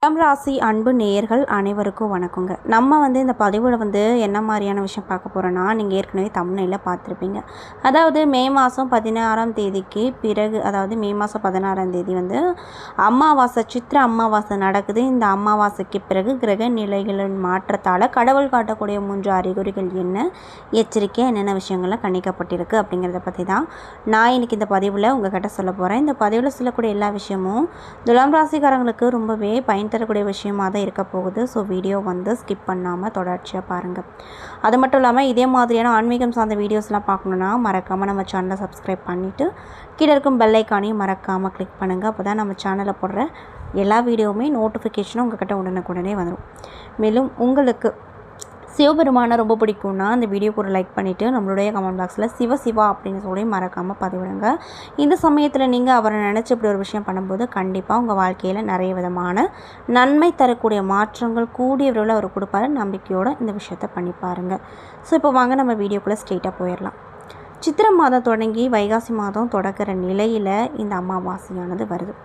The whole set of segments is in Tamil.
துலாம் ராசி அன்பு நேயர்கள் அனைவருக்கும் வணக்கங்க. நம்ம இந்த பதிவில் என்ன மாதிரியான விஷயம் பார்க்க போகிறோன்னா, நீங்கள் ஏற்கனவே தம்ப்நெயில்ல பார்த்துருப்பீங்க. அதாவது மே மாதம் 16ஆம் தேதிக்கு பிறகு, அதாவது மே மாதம் 16ஆம் தேதி அமாவாசை, சித்திரை அமாவாசை நடக்குது. இந்த அமாவாசைக்கு பிறகு கிரக நிலைகளின் மாற்றத்தால் கடவுள் காட்டக்கூடிய 3 அறிகுறிகள் என்ன, எச்சரிக்கை என்னென்ன விஷயங்கள்லாம் கணிக்கப்பட்டிருக்கு அப்படிங்கிறத பற்றி தான் நான் இன்றைக்கி இந்த பதிவில் உங்கள்கிட்ட சொல்ல போகிறேன். இந்த பதிவில் சொல்லக்கூடிய எல்லா விஷயமும் துலாம் ராசிக்காரங்களுக்கு ரொம்பவே தரக்கூடிய விஷயமாக தான் இருக்க போகுது. ஸோ வீடியோ ஸ்கிப் பண்ணாமல் தொடர்ச்சியாக பாருங்கள். அது மட்டும் இல்லாமல் இதே மாதிரியான ஆன்மீகம் சார்ந்த வீடியோஸ்லாம் பார்க்கணுன்னா மறக்காமல் நம்ம சேனலை சப்ஸ்கிரைப் பண்ணிவிட்டு கீழே இருக்கும் பெல் ஐக்கானையும் மறக்காமல் கிளிக் பண்ணுங்கள். அப்போ தான் நம்ம சேனலில் போடுற எல்லா வீடியோவுமே நோட்டிஃபிகேஷனும் உங்கள்கிட்ட உடனுக்குடனே வந்துடும். மேலும் உங்களுக்கு சிவபெருமானை ரொம்ப பிடிக்கும்னா அந்த வீடியோக்கு ஒரு லைக் பண்ணிவிட்டு நம்மளுடைய கமெண்ட் பாக்ஸில் சிவா அப்படின்னு சொல்லி மறக்காமல் பதிவிடுங்க. இந்த சமயத்தில் நீங்கள் அவரை நினச்சி இப்படி ஒரு விஷயம் பண்ணும்போது கண்டிப்பாக உங்கள் வாழ்க்கையில் நிறைய விதமான நன்மை தரக்கூடிய மாற்றங்கள் கூடிய விரைவில் அவர் கொடுப்பாரு. நம்பிக்கையோடு இந்த விஷயத்தை பண்ணி பாருங்கள். ஸோ இப்போ வாங்க நம்ம வீடியோக்குள்ளே ஸ்ட்ரெயிட்டாக போயிடலாம். சித்திரை மாதம் தொடங்கி வைகாசி மாதம் தொடக்கிற நிலையில் இந்த அமாவாசையானது வருது.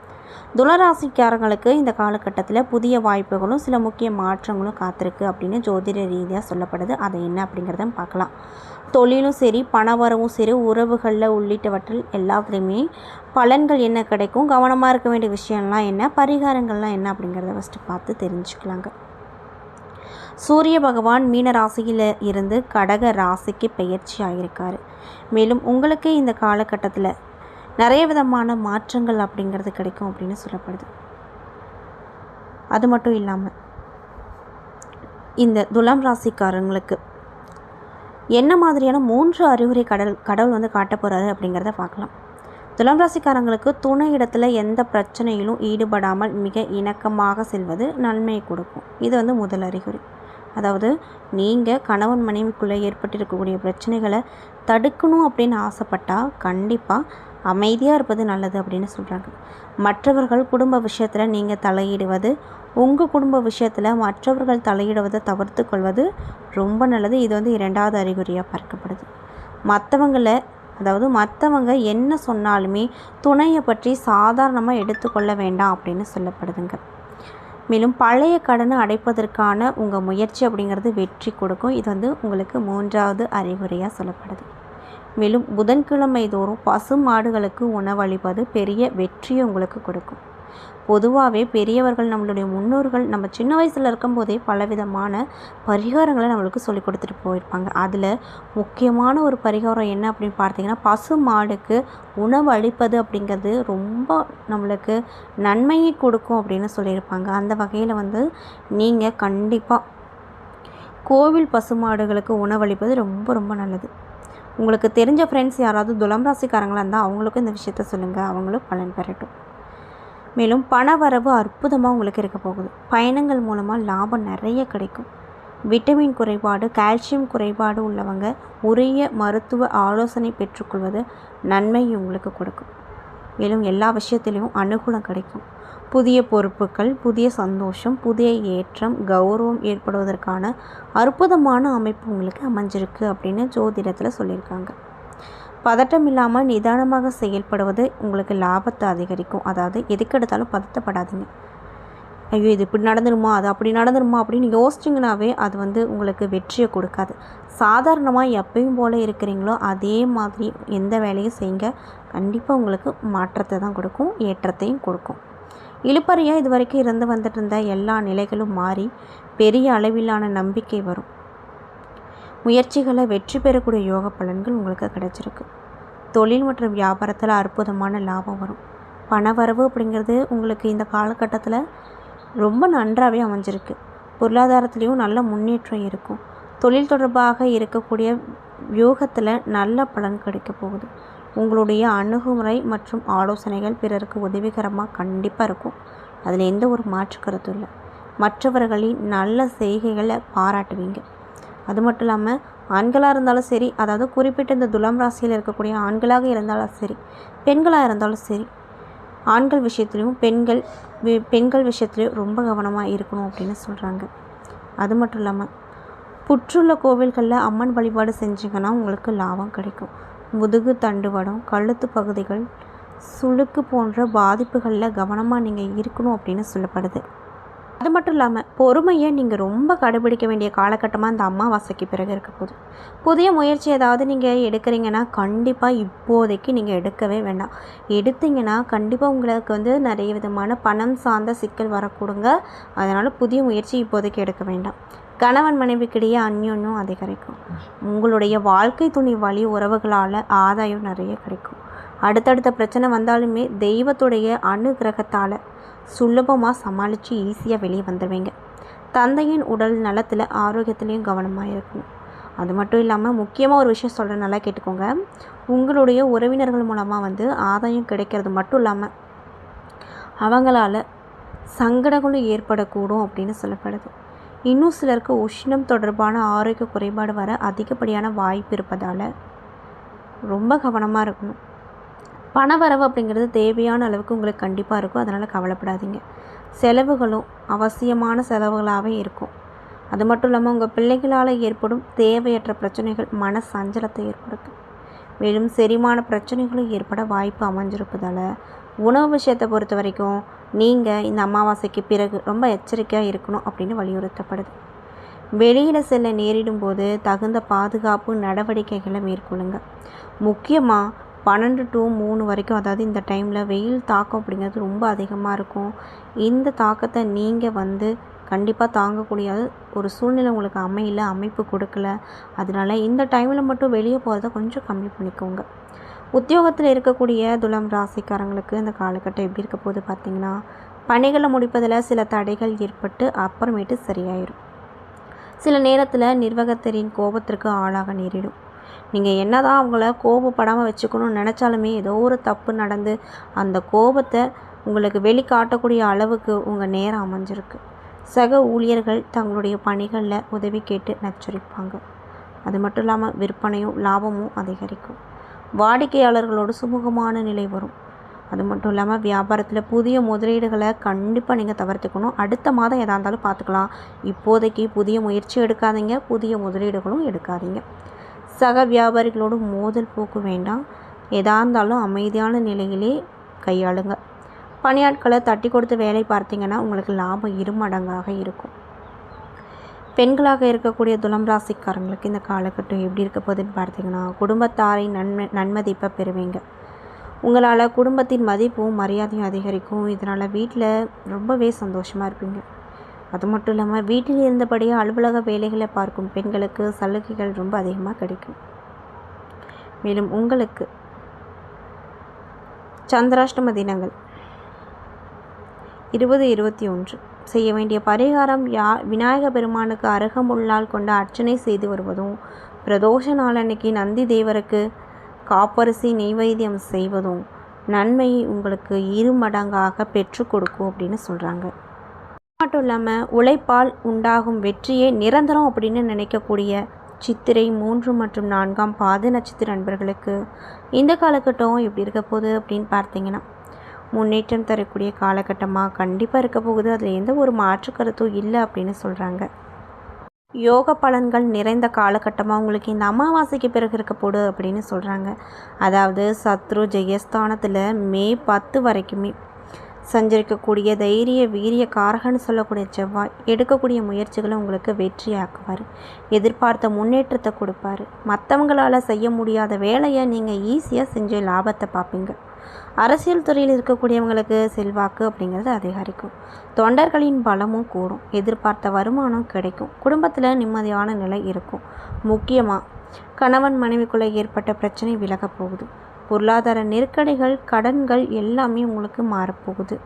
துளராசிக்காரங்களுக்கு இந்த காலகட்டத்தில் புதிய வாய்ப்புகளும் சில முக்கிய மாற்றங்களும் காத்திருக்கு அப்படின்னு ஜோதிட ரீதியாக சொல்லப்படுது. அதை என்ன அப்படிங்கிறத பார்க்கலாம். தொழிலும் சரி, பணவரவும் சரி, உறவுகளில் உள்ளிட்டவற்றில் எல்லாத்துலேயுமே பலன்கள் என்ன கிடைக்கும், கவனமாக இருக்க வேண்டிய விஷயம்லாம் என்ன, பரிகாரங்கள்லாம் என்ன அப்படிங்கிறத ஃபஸ்ட்டு பார்த்து தெரிஞ்சுக்கலாங்க. சூரிய பகவான் மீன ராசியில் இருந்து கடக ராசிக்கு பெயர்ச்சி ஆகியிருக்காரு. மேலும் உங்களுக்கு இந்த காலகட்டத்தில் நிறைய விதமான மாற்றங்கள் அப்படிங்கிறது கிடைக்கும் அப்படின்னு சொல்லப்படுது. அது மட்டும் இல்லாமல் இந்த துலாம் ராசிக்காரங்களுக்கு என்ன மாதிரியான 3 அறிகுறி கடவுள் காட்ட போகிறாரு அப்படிங்கிறத பார்க்கலாம். துலாம் ராசிக்காரங்களுக்கு துணை இடத்துல எந்த பிரச்சனையிலும் ஈடுபடாமல் மிக இணக்கமாக செல்வது நன்மையை கொடுக்கும். இது முதல் அறிகுறி. அதாவது நீங்கள் கணவன் மனைவிக்குள்ளே ஏற்பட்டிருக்கக்கூடிய பிரச்சனைகளை தடுக்கணும் அப்படின்னு ஆசைப்பட்டால் கண்டிப்பாக அமைதியாக இருப்பது நல்லது அப்படின்னு சொல்கிறாங்க. மற்றவர்கள் குடும்ப விஷயத்தில் நீங்கள் தலையிடுவது, உங்கள் குடும்ப விஷயத்தில் மற்றவர்கள் தலையிடுவதை தவிர்த்து கொள்வது ரொம்ப நல்லது. இது 2வது அறிகுறியாக பார்க்கப்படுது. மற்றவங்க என்ன சொன்னாலுமே துணையை பற்றி சாதாரணமாக எடுத்துக்கொள்ள வேண்டாம் அப்படின்னு சொல்லப்படுதுங்க. மேலும் பழைய கடனை அடைப்பதற்கான உங்கள் முயற்சி அப்படிங்கிறது வெற்றி கொடுக்கும். இது உங்களுக்கு 3வது அறிகுறியாக சொல்லப்படுது. மேலும் புதன்கிழமை தோறும் பசு மாடுகளுக்கு உணவளிப்பது பெரிய வெற்றியை உங்களுக்கு கொடுக்கும். பொதுவாகவே பெரியவர்கள், நம்மளுடைய முன்னோர்கள் நம்ம சின்ன வயசில் இருக்கும்போதே பலவிதமான பரிகாரங்களை நம்மளுக்கு சொல்லி கொடுத்துட்டு போயிருப்பாங்க. அதில் முக்கியமான ஒரு பரிகாரம் என்ன அப்படின்னு பார்த்தீங்கன்னா, பசு மாடுக்கு உணவு அளிப்பது அப்படிங்கிறது ரொம்ப நம்மளுக்கு நன்மையை கொடுக்கும் அப்படின்னு சொல்லியிருப்பாங்க. அந்த வகையில் நீங்கள் கண்டிப்பாக கோவில் பசு மாடுகளுக்கு உணவளிப்பது ரொம்ப ரொம்ப நல்லது. உங்களுக்கு தெரிஞ்ச ஃப்ரெண்ட்ஸ் யாராவது துலாம் ராசிக்காரங்களாக இருந்தால் அவங்களுக்கும் இந்த விஷயத்த சொல்லுங்கள், அவங்களும் பலன் பெறட்டும். மேலும் பணவரவு அற்புதமாக உங்களுக்கு இருக்க போகுது. பயணங்கள் மூலமாக லாபம் நிறைய கிடைக்கும். விட்டமின் குறைபாடு, கால்சியம் குறைபாடு உள்ளவங்க உரிய மருத்துவ ஆலோசனை பெற்றுக்கொள்வது நன்மை உங்களுக்கு கொடுக்கும். மேலும் எல்லா விஷயத்திலையும் அனுகூலம் கிடைக்கும். புதிய பொறுப்புகள், புதிய சந்தோஷம், புதிய ஏற்றம், கௌரவம் ஏற்படுவதற்கான அற்புதமான அமைப்பு உங்களுக்கு அமைஞ்சிருக்கு அப்படின்னு ஜோதிடத்தில் சொல்லியிருக்காங்க. பதட்டம் இல்லாமல் நிதானமாக செயல்படுவது உங்களுக்கு லாபத்தை அதிகரிக்கும். அதாவது எதுக்கெடுத்தாலும் பதட்டப்படாதீங்க. ஐயோ இது இப்படி நடந்துருமா, அது அப்படி நடந்துருமா அப்படின்னு யோசிச்சிங்கனாவே அது உங்களுக்கு வெற்றியை கொடுக்காது. சாதாரணமாக எப்பயும் போல் இருக்கிறீங்களோ அதே மாதிரி எந்த வேலையும் செய்யுங்க. கண்டிப்பாக உங்களுக்கு மாற்றத்தை தான் கொடுக்கும், ஏற்றத்தையும் கொடுக்கும். இழுப்பறையாக இது வரைக்கும் வந்துட்டு இருந்த எல்லா நிலைகளும் மாறி பெரிய அளவிலான நம்பிக்கை வரும். முயற்சிகளை வெற்றி பெறக்கூடிய யோக பலன்கள் உங்களுக்கு கிடைச்சிருக்கு. தொழில் மற்றும் வியாபாரத்தில் அற்புதமான லாபம் வரும். பணவரவு அப்படிங்கிறது உங்களுக்கு இந்த காலகட்டத்தில் ரொம்ப நன்றாகவே அமைஞ்சிருக்கு. பொருளாதாரத்துலேயும் நல்ல முன்னேற்றம் இருக்கும். தொழில் தொடர்பாக இருக்கக்கூடிய வியூகத்தில் நல்ல பலன் கிடைக்க போகுது. உங்களுடைய அணுகுமுறை மற்றும் ஆலோசனைகள் பிறருக்கு உதவிகரமாக கண்டிப்பாக இருக்கும். அதில் எந்த ஒரு மாற்று கருத்தும் இல்லை. மற்றவர்களின் நல்ல செய்கைகளை பாராட்டுவீங்க. அது மட்டும் இல்லாமல் ஆண்களாக இருந்தாலும் சரி, அதாவது குறிப்பிட்ட இந்த துலாம் ராசியில் இருக்கக்கூடிய ஆண்களாக இருந்தாலும் சரி, பெண்களாக இருந்தாலும் சரி, ஆண்கள் விஷயத்துலையும் பெண்கள் விஷயத்துலையும் ரொம்ப கவனமாக இருக்கணும் அப்படின்னு சொல்கிறாங்க. அது மட்டும் இல்லாமல் புற்றுள்ள கோவில்களில் அம்மன் வழிபாடு செஞ்சிங்கன்னா உங்களுக்கு லாபம் கிடைக்கும். முதுகு தண்டுவடம், கழுத்து பகுதிகள், சுளுக்கு போன்ற பாதிப்புகளில் கவனமாக நீங்கள் இருக்கணும் அப்படின்னு சொல்லப்படுது. அது மட்டும் இல்லாமல் பொறுமையை நீங்கள் ரொம்ப கடைபிடிக்க வேண்டிய காலகட்டமாக இந்த அமாவாசைக்கு பிறகு இருக்க போகுது. புதிய முயற்சி ஏதாவது நீங்கள் எடுக்கிறீங்கன்னா கண்டிப்பாக இப்போதைக்கு நீங்கள் எடுக்கவே வேண்டாம். எடுத்தீங்கன்னா கண்டிப்பாக உங்களுக்கு நிறைய விதமான பணம் சார்ந்த சிக்கல் வரக்கூடுங்க. அதனால் புதிய முயற்சி இப்போதைக்கு எடுக்க வேண்டாம். கணவன் மனைவிக்கிடையே அந்யோன்யம் அதிகரிக்கும். உங்களுடைய வாழ்க்கை துணை வழி உறவுகளால் ஆதாயம் நிறைய கிடைக்கும். அடுத்தடுத்த பிரச்சனை வந்தாலுமே தெய்வத்துடைய அனுகிரகத்தால் சுலபமாக சமாளித்து ஈஸியாக வெளியே வந்துடுவீங்க. தந்தையின் உடல் நலத்தில் ஆரோக்கியத்துலேயும் கவனமாக இருக்கணும். அது மட்டும் இல்லாமல் முக்கியமாக ஒரு விஷயம் சொல்கிறேன், நல்லா கேட்டுக்கோங்க. உங்களுடைய உறவினர்கள் மூலமாக ஆதாயம் கிடைக்கிறது மட்டும் இல்லாமல் அவங்களால சங்கடங்களும் ஏற்படக்கூடும் அப்படின்னு சொல்லப்படுது. இன்னும் சிலருக்கு உஷ்ணம் தொடர்பான ஆரோக்கிய குறைபாடு வர அதிகப்படியான வாய்ப்பு இருப்பதால் ரொம்ப கவனமாக இருக்கணும். பணவரவு அப்படிங்கிறது தேவையான அளவுக்கு உங்களுக்கு கண்டிப்பாக இருக்கும். அதனால் கவலைப்படாதீங்க. செலவுகளும் அவசியமான செலவுகளாகவே இருக்கும். அது மட்டும் இல்லாமல் உங்கள் பிள்ளைகளால் ஏற்படும் தேவையற்ற பிரச்சனைகள் மன சஞ்சலத்தை ஏற்படுத்தும். மேலும் செரிமான பிரச்சனைகளும் ஏற்பட வாய்ப்பு அமைஞ்சிருப்பதால் உணவு விஷயத்தை பொறுத்த வரைக்கும் நீங்கள் இந்த அமாவாசைக்கு பிறகு ரொம்ப எச்சரிக்கையாக இருக்கணும் அப்படின்னு வலியுறுத்தப்படுது. வெளியில் செல்ல நேரிடும் போது தகுந்த பாதுகாப்பு நடவடிக்கைகளை மேற்கொள்ளுங்க. முக்கியமாக 12 to 3 வரைக்கும், அதாவது இந்த டைமில் வெயில் தாக்கம் அப்படிங்கிறது ரொம்ப அதிகமாக இருக்கும். இந்த தாக்கத்தை நீங்கள் கண்டிப்பாக தாங்கக்கூடிய ஒரு சூழ்நிலை உங்களுக்கு அமைப்பு கொடுக்கல. அதனால் இந்த டைமில் மட்டும் வெளியே போகிறத கொஞ்சம் கம்மி பண்ணிக்கோங்க. உத்தியோகத்தில் இருக்கக்கூடிய துலாம் ராசிக்காரங்களுக்கு இந்த காலகட்டம் எப்படி இருக்க போகுது பார்த்திங்கன்னா, பணிகளை முடிப்பதில் சில தடைகள் ஏற்பட்டு அப்புறமேட்டு சரியாயிடும். சில நேரத்தில் நிர்வாகத்தின் கோபத்திற்கு ஆளாக நேரிடும். நீங்கள் என்ன தான் அவங்கள கோபப்படாமல் வச்சுக்கணும்னு நினச்சாலுமே ஏதோ ஒரு தப்பு நடந்து அந்த கோபத்தை உங்களுக்கு வெளிக்காட்டக்கூடிய அளவுக்கு உங்கள் நேரம் அமைஞ்சிருக்கு. சக ஊழியர்கள் தங்களுடைய பணிகளில் உதவி கேட்டு நச்சரிப்பாங்க. அது மட்டும் இல்லாமல் விற்பனையும் லாபமும் அதிகரிக்கும். வாடிக்கையாளர்களோடு சுமூகமான நிலை வரும். அது மட்டும் இல்லாமல் வியாபாரத்தில் புதிய முதலீடுகளை கண்டிப்பாக நீங்கள் தவிர்த்துக்கணும். அடுத்த மாதம் எதாக இருந்தாலும் பார்த்துக்கலாம். இப்போதைக்கு புதிய முயற்சி எடுக்காதீங்க, புதிய முதலீடுகளும் எடுக்காதீங்க. சக வியாபாரிகளோடு மோதல் போக்கு வேண்டாம். எதாக இருந்தாலும் அமைதியான நிலையிலே கையாளுங்க. பணியாட்களை தட்டி கொடுத்து வேலை பார்த்தீங்கன்னா உங்களுக்கு லாபம் 2 மடங்காக இருக்கும். பெண்களாக இருக்கக்கூடிய துலாம் ராசிக்காரங்களுக்கு இந்த காலகட்டம் எப்படி இருக்க போகுதுன்னு பார்த்தீங்கன்னா, குடும்பத்தாரை நன்மதிப்பை பெறுவீங்க. உங்களால் குடும்பத்தின் மதிப்பும் மரியாதையும் அதிகரிக்கும். இதனால் வீட்டில் ரொம்பவே சந்தோஷமாக இருப்பீங்க. அது மட்டும் இல்லாமல் வீட்டில் இருந்தபடியே அலுவலக வேலைகளை பார்க்கும் பெண்களுக்கு சலுகைகள் ரொம்ப அதிகமாக கிடைக்கும். மேலும் உங்களுக்கு சந்திராஷ்டம தினங்கள் 20-21 செய்ய வேண்டிய பரிகாரம் விநாயக பெருமானுக்கு அருகம்புல்லால் கொண்டு அர்ச்சனை செய்து வருவதும், பிரதோஷ நாளன்னைக்கு நந்தி தேவருக்கு காப்பரிசி நெய்வேத்தியம் செய்வதும் நன்மையை உங்களுக்கு 2 மடங்காக பெற்று கொடுக்கும் அப்படின்னு சொல்கிறாங்க. மட்டும் இல்லாமல் உழைப்பால் உண்டாகும் வெற்றியே நிரந்தரம் அப்படின்னு நினைக்கக்கூடிய சித்திரை 3 மற்றும் 4ஆம் பாத நட்சத்திர நண்பர்களுக்கு இந்த காலகட்டம் எப்படி இருக்க போகுது அப்படின்னு பார்த்தீங்கன்னா, முன்னேற்றம் தரக்கூடிய காலகட்டமாக கண்டிப்பாக இருக்க போகுது. அதில் எந்த ஒரு மாற்று கருத்தும் இல்லை அப்படின்னு சொல்கிறாங்க. யோக பலன்கள் நிறைந்த காலகட்டமாக உங்களுக்கு இந்த அமாவாசைக்கு பிறகு இருக்க போடு அப்படின்னு சொல்கிறாங்க. அதாவது சத்ரு ஜெயஸ்தானத்தில் மே 10 வரைக்குமே சஞ்சரிக்கக்கூடிய தைரிய வீரிய காரகன்னு சொல்லக்கூடிய செவ்வாய் எடுக்கக்கூடிய முயற்சிகளை உங்களுக்கு வெற்றியாக்குவார். எதிர்பார்த்த முன்னேற்றத்தை கொடுப்பாரு. மற்றவங்களால் செய்ய முடியாத வேலையை நீங்கள் ஈஸியாக செஞ்சு லாபத்தை பார்ப்பீங்க. அரசியல் துறையில் இருக்கக்கூடியவங்களுக்கு செல்வாக்கு அப்படிங்கிறது அதிகரிக்கும். தொண்டர்களின் பலமும் கூடும். எதிர்பார்த்த வருமானம் கிடைக்கும். குடும்பத்தில் நிம்மதியான நிலை இருக்கும். முக்கியமாக கணவன் மனைவிக்குள்ளே ஏற்பட்ட பிரச்சனை விலகப் போகுது. பொருளாதார நெருக்கடிகள், கடன்கள் எல்லாமே உங்களுக்கு மாறப்போகுது.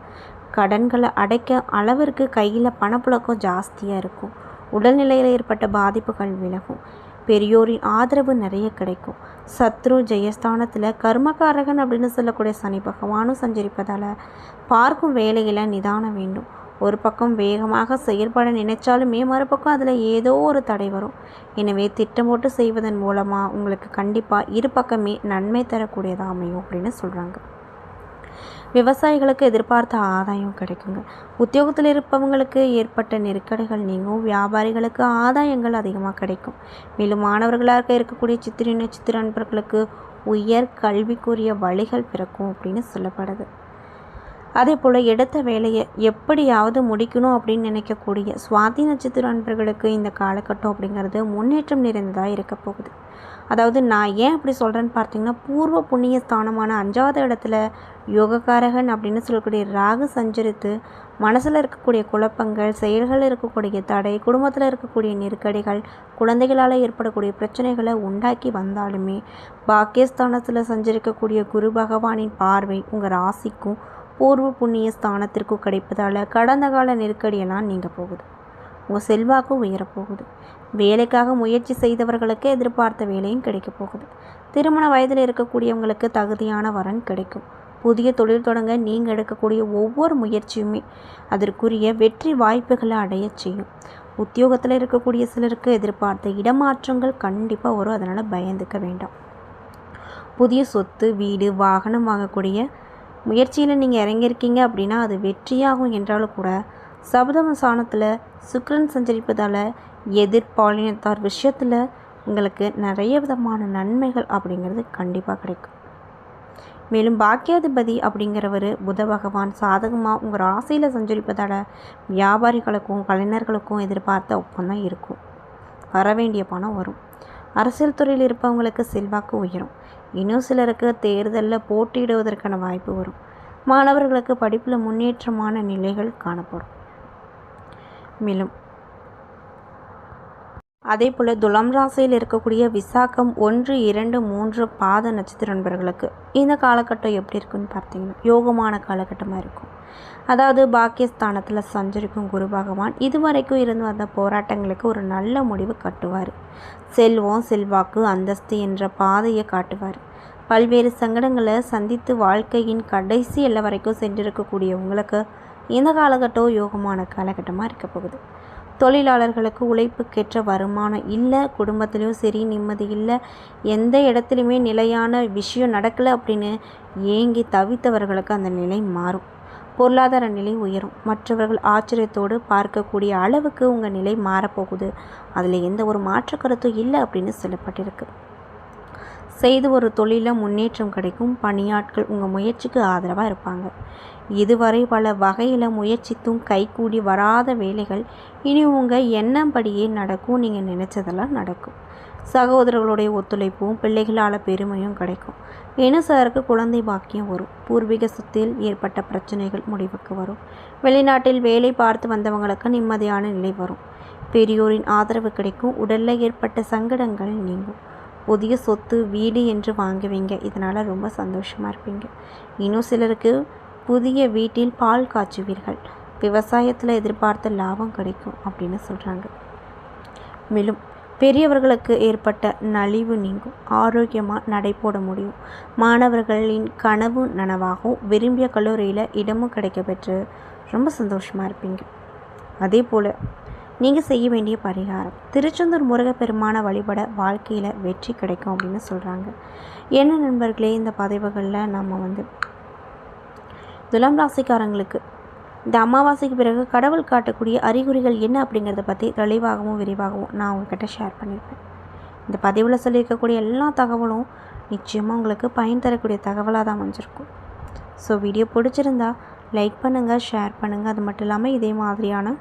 கடன்களை அடைக்க அளவிற்கு கையில் பணப்புழக்கம் ஜாஸ்தியாக இருக்கும். உடல்நிலையில் ஏற்பட்ட பாதிப்புகள் விலகும். பெரியோரின் ஆதரவு நிறைய கிடைக்கும். சத்ரு ஜெயஸ்தானத்தில் கர்மகாரகன் அப்படின்னு சொல்லக்கூடிய சனி பகவானும் சஞ்சரிப்பதால் பார்க்கும் வேலையில் நிதானம் வேண்டும். ஒரு பக்கம் வேகமாக செயல்பட நினைச்சாலுமே மறுபக்கம் அதில் ஏதோ ஒரு தடை வரும். எனவே திட்டம் போட்டு செய்வதன் மூலமாக உங்களுக்கு கண்டிப்பாக 2 பக்கமே நன்மை தரக்கூடியதாக அமையும் அப்படின்னு சொல்கிறாங்க. விவசாயிகளுக்கு எதிர்பார்த்த ஆதாயம் கிடைக்குங்க. உத்தியோகத்தில் இருப்பவங்களுக்கு ஏற்பட்ட நெருக்கடிகள் நீங்கும். வியாபாரிகளுக்கு ஆதாயங்கள் அதிகமாக கிடைக்கும். மேலும் மாணவர்களாக இருக்கக்கூடிய சித்திரை நட்சத்திர நண்பர்களுக்கு உயர் கல்விக்குரிய வழிகள் பிறக்கும் அப்படின்னு சொல்லப்படுது. அதே போல் எடுத்த வேலையை எப்படியாவது முடிக்கணும் அப்படின்னு நினைக்கக்கூடிய சுவாதி நட்சத்திர நண்பர்களுக்கு இந்த காலகட்டம் அப்படிங்கிறது முன்னேற்றம் நிறைந்ததாக இருக்க போகுது. அதாவது நான் ஏன் அப்படி சொல்கிறேன்னு பார்த்தீங்கன்னா, பூர்வ புண்ணிய ஸ்தானமான 5வது இடத்துல யோகக்காரகன் அப்படின்னு சொல்லக்கூடிய ராகு சஞ்சரித்து மனசில் இருக்கக்கூடிய குழப்பங்கள், செயல்களில் இருக்கக்கூடிய தடை, குடும்பத்தில் இருக்கக்கூடிய நெருக்கடிகள், குழந்தைகளால் ஏற்படக்கூடிய பிரச்சனைகளை உண்டாக்கி வந்தாலுமே பாக்கியஸ்தானத்தில் சஞ்சரிக்கக்கூடிய குரு பகவானின் பார்வை உங்கள் ராசிக்கும் பூர்வ புண்ணிய ஸ்தானத்திற்கும் கிடைப்பதால் கடந்த கால நெருக்கடியெல்லாம் நீங்க போகுது. உங்கள் செல்வாக்கும் உயரப்போகுது. வேலைக்காக முயற்சி செய்தவர்களுக்கு எதிர்பார்த்த வேலையும் கிடைக்க போகுது. திருமண வயதில் இருக்கக்கூடியவங்களுக்கு தகுதியான வரன் கிடைக்கும். புதிய தொழில் தொடங்க நீங்கள் எடுக்கக்கூடிய ஒவ்வொரு முயற்சியுமே அதற்குரிய வெற்றி வாய்ப்புகளை அடைய செய்யும். உத்தியோகத்தில் இருக்கக்கூடிய சிலருக்கு எதிர்பார்த்த இடமாற்றங்கள் கண்டிப்பாக வரும். அதனால் பயந்துக்க வேண்டாம். புதிய சொத்து, வீடு, வாகனம் வாங்கக்கூடிய முயற்சியில் நீங்கள் இறங்கியிருக்கீங்க அப்படின்னா அது வெற்றியாகும் என்றாலும் கூட சப்தம ஸ்தானத்தில் சுக்கிரன் சஞ்சரிப்பதால் எதிர்பாலினத்தார் விஷயத்தில் உங்களுக்கு நிறைய விதமான நன்மைகள் அப்படிங்கிறது கண்டிப்பாக கிடைக்கும். மேலும் பாக்கியாதிபதி அப்படிங்கிறவர் புத பகவான் சாதகமாக உங்கள் ராசியில் சஞ்சரிப்பதால் வியாபாரிகளுக்கும் கலைஞர்களுக்கும் எதிர்பார்த்த ஒப்பந்தம் இருக்கும். வர வேண்டிய பணம் வரும். அரசியல் துறையில் இருப்பவங்களுக்கு செல்வாக்கு உயரும். இன்னும் சிலருக்கு தேர்தலில் போட்டியிடுவதற்கான வாய்ப்பு வரும். மாணவர்களுக்கு படிப்பில் முன்னேற்றமான நிலைகள் காணப்படும். மேலும் அதே போல் துலாம் ராசியில் இருக்கக்கூடிய விசாகம் 1, 2, 3 பாத நட்சத்திர நண்பர்களுக்கு இந்த காலகட்டம் எப்படி இருக்குன்னு பார்த்தீங்கன்னா யோகமான காலகட்டமாக இருக்கும். அதாவது பாக்கியஸ்தானத்தில் சஞ்சரிக்கும் குரு பகவான் இதுவரைக்கும் இருந்து வந்த போராட்டங்களுக்கு ஒரு நல்ல முடிவு கட்டுவார். செல்வம், செல்வாக்கு, அந்தஸ்து என்ற பாதையை காட்டுவார். பல்வேறு சங்கடங்களை சந்தித்து வாழ்க்கையின் கடைசி எல்லை வரைக்கும் சென்றிருக்கக்கூடிய உங்களுக்கு இந்த காலகட்டம் யோகமான காலகட்டமாக இருக்க போகுது. தொழிலாளர்களுக்கு உழைப்புக்கேற்ற வருமானம் இல்லை, குடும்பத்துலேயும் சரி நிம்மதி இல்லை, எந்த இடத்துலையுமே நிலையான விஷயம் நடக்கலை அப்படின்னு ஏங்கி தவித்தவர்களுக்கு அந்த நிலை மாறும். பொருளாதார நிலை உயரும். மற்றவர்கள் ஆச்சரியத்தோடு பார்க்கக்கூடிய அளவுக்கு உங்கள் நிலை மாறப்போகுது. அதில் எந்த ஒரு மாற்று கருத்தும் இல்லை அப்படின்னு சொல்லப்பட்டிருக்கு. செய்து ஒரு தொழிலில் முன்னேற்றம் கிடைக்கும். பணியாட்கள் உங்கள் முயற்சிக்கு ஆதரவாக இருப்பாங்க. இதுவரை பல வகையில் முயற்சித்தும் கைகூடி வராத வேலைகள் இனி உங்கள் எண்ணம்படியே நடக்கும். நீங்கள் நினச்சதெல்லாம் நடக்கும். சகோதரர்களுடைய ஒத்துழைப்பும் பிள்ளைகளால் பெருமையும் கிடைக்கும். இன்னும் சிலருக்கு குழந்தை பாக்கியம் வரும். பூர்வீக சொத்தில் ஏற்பட்ட பிரச்சனைகள் முடிவுக்கு வரும். வெளிநாட்டில் வேலை பார்த்து வந்தவங்களுக்கு நிம்மதியான நிலை வரும். பெரியோரின் ஆதரவு கிடைக்கும். உடலில் ஏற்பட்ட சங்கடங்கள் நீங்கும். புதிய சொத்து, வீடு என்று வாங்குவீங்க. இதனால் ரொம்ப சந்தோஷமாக இருப்பீங்க. இன்னும் சிலருக்கு புதிய வீட்டில் பால் காய்ச்சுவீர்கள். விவசாயத்தில் எதிர்பார்த்த லாபம் கிடைக்கும் அப்படின்னு சொல்கிறாங்க. மேலும் பெரியவர்களுக்கு ஏற்பட்ட நலிவு நீங்கும். ஆரோக்கியமாக நடைபோட முடியும். மாணவர்களின் கனவு நனவாகும். விரும்பிய கல்லூரியில் இடமும் கிடைக்க பெற்று ரொம்ப சந்தோஷமாக இருப்பீங்க. அதே போல் நீங்கள் செய்ய வேண்டிய பரிகாரம் திருச்செந்தூர் முருகப்பெருமான வழிபட வாழ்க்கையில் வெற்றி கிடைக்கும் அப்படின்னு சொல்கிறாங்க. என்ன நண்பர்களே, இந்த பதிவுகளில் நம்ம துலாம் ராசிக்காரங்களுக்கு இந்த அமாவாசைக்கு பிறகு கடவுள் காட்டக்கூடிய அறிகுறிகள் என்ன அப்படிங்கிறத பற்றி தெளிவாகவும் விரிவாகவும் நான் உங்கள்கிட்ட ஷேர் பண்ணியிருப்பேன். இந்த பதிவில் சொல்லியிருக்கக்கூடிய எல்லா தகவலும் நிச்சயமாக உங்களுக்கு பயன் தரக்கூடிய தகவலாக தான் அமைஞ்சிருக்கும். ஸோ வீடியோ பிடிச்சிருந்தா லைக் பண்ணுங்கள், ஷேர் பண்ணுங்கள். அது மட்டும் இல்லாமல் இதே மாதிரியான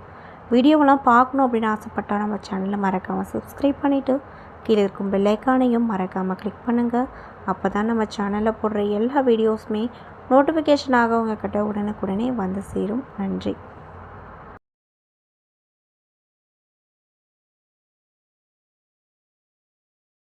வீடியோவெல்லாம் பார்க்கணும் அப்படின்னு ஆசைப்பட்டால் நம்ம சேனலில் மறக்காமல் சப்ஸ்கிரைப் பண்ணிவிட்டு கீழே இருக்கும் பெல் ஐக்கானையும் மறக்காமல் கிளிக் பண்ணுங்கள். அப்போ தான் நம்ம சேனலில் போடுற எல்லா வீடியோஸுமே நோட்டிஃபிகேஷனாக உங்கள்கிட்ட உடனுக்குடனே வந்து சேரும். நன்றி.